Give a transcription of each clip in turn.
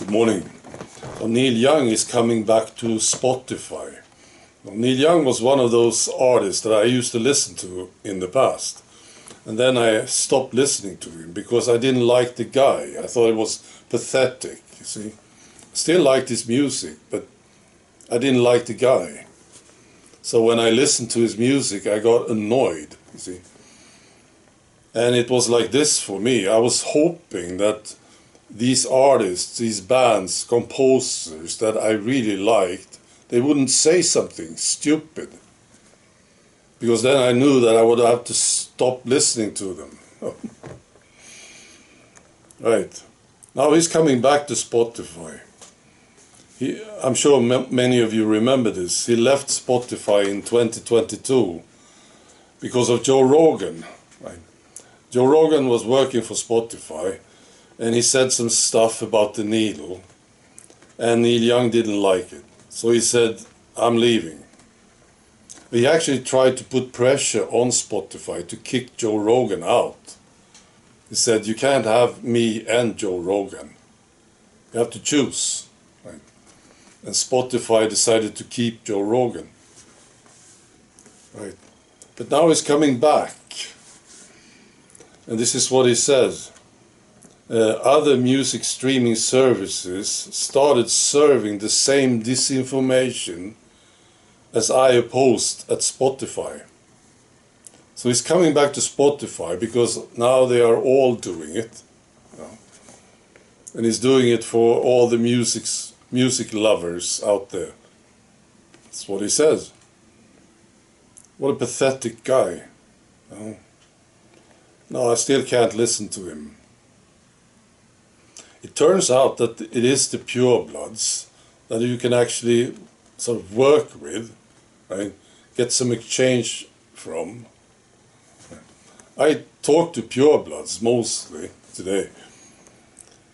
Good morning. So Neil Young is coming back to Spotify. Well, Neil Young was one of those artists that I used to listen to in the past. And then I stopped listening to him because I didn't like the guy. I thought it was pathetic, you see. Still liked his music, but I didn't like the guy. So when I listened to his music, I got annoyed, you see. And it was like this for me. I was hoping that these artists, these bands, composers that I really liked, they wouldn't say something stupid. Because then I knew that I would have to stop listening to them. Right. Now he's coming back to Spotify. I'm sure many of you remember this. He left Spotify in 2022 because of Joe Rogan. Right? Joe Rogan was working for Spotify, and he said some stuff about the needle, and Neil Young didn't like it. So he said, I'm leaving. He actually tried to put pressure on Spotify to kick Joe Rogan out. He said, you can't have me and Joe Rogan. You have to choose. Right? And Spotify decided to keep Joe Rogan. Right. But now he's coming back. And this is what he says. Other music streaming services started serving the same disinformation as I opposed at Spotify. So he's coming back to Spotify because now they are all doing it. You know? And he's doing it for all the music lovers out there. That's what he says. What a pathetic guy. You know? No, I still can't listen to him. It turns out that it is the Purebloods that you can actually sort of work with, right? Get some exchange from. I talk to Purebloods mostly today,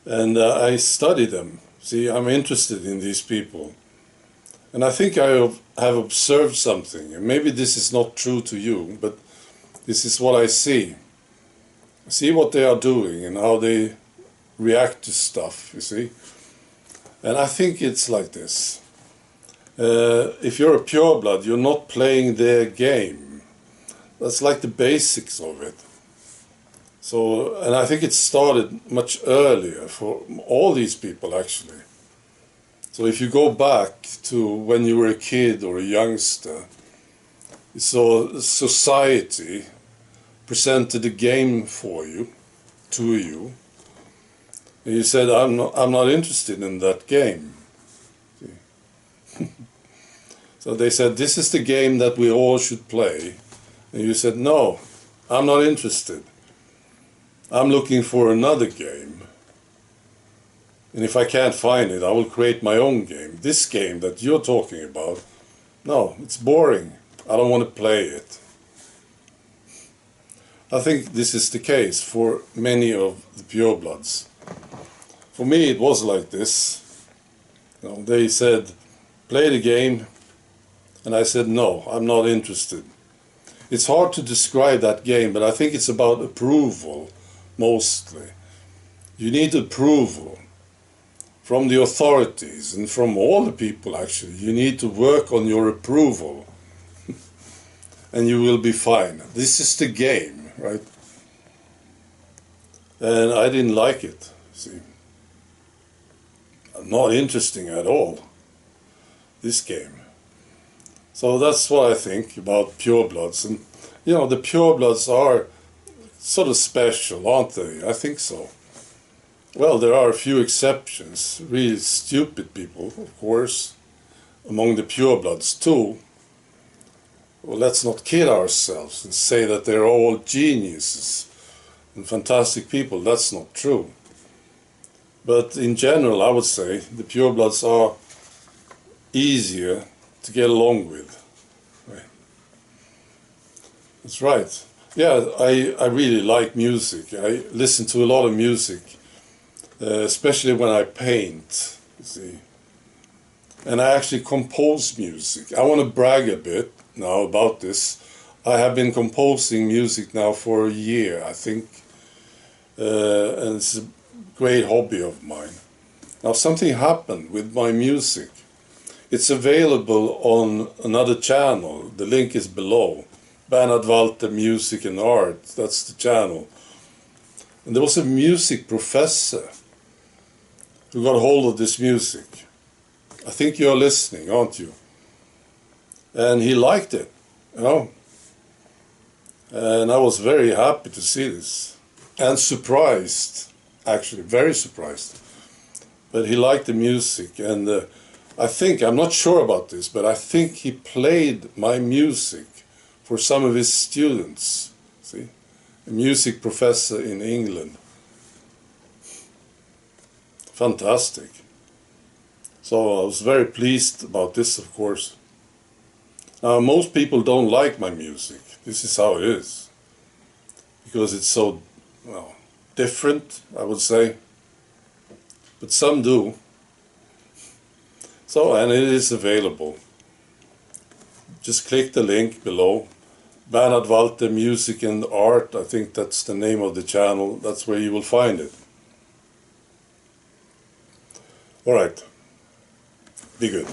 and I study them. See, I'm interested in these people, and I think I have observed something, and maybe this is not true to you, but this is what I see. I see what they are doing and how they react to stuff, you see. And I think it's like this. If you're a pureblood, you're not playing their game. That's like the basics of it. So, and I think it started much earlier for all these people, actually. So if you go back to when you were a kid or a youngster, so society presented a game for you, to you, and you said, I'm not interested in that game. So they said, this is the game that we all should play. And you said, no, I'm not interested. I'm looking for another game. And if I can't find it, I will create my own game. This game that you're talking about, no, it's boring. I don't want to play it. I think this is the case for many of the purebloods. For me, it was like this. You know, they said, play the game, and I said, no, I'm not interested. It's hard to describe that game, but I think it's about approval, mostly. You need approval from the authorities and from all the people, actually. You need to work on your approval, and you will be fine. This is the game, right? And I didn't like it, see. Not interesting at all, this game. So that's what I think about purebloods. And, you know, the purebloods are sort of special, aren't they? I think so. Well, there are a few exceptions, really stupid people, of course, among the purebloods too. Well, let's not kid ourselves and say that they're all geniuses and fantastic people. That's not true. But in general, I would say the purebloods are easier to get along with. Right. That's right. Yeah, I really like music. I listen to a lot of music, especially when I paint, you see. And I actually compose music. I want to brag a bit now about this. I have been composing music now for a year, I think. And it's a great hobby of mine. Now something happened with my music. It's available on another channel. The link is below. Bernhard Valter Music and Art. That's the channel. And there was a music professor who got hold of this music. I think you're listening, aren't you? And he liked it, you know. And I was very happy to see this. And surprised, actually, very surprised. But he liked the music, and I think, I'm not sure about this, but I think he played my music for some of his students, see? A music professor in England. Fantastic. So I was very pleased about this, of course. Now, most people don't like my music. This is how it is. Because it's so, well, different, I would say. But some do. So, and it is available. Just click the link below. Bernhard Valter Music and Art, I think that's the name of the channel. That's where you will find it. Alright. Be good.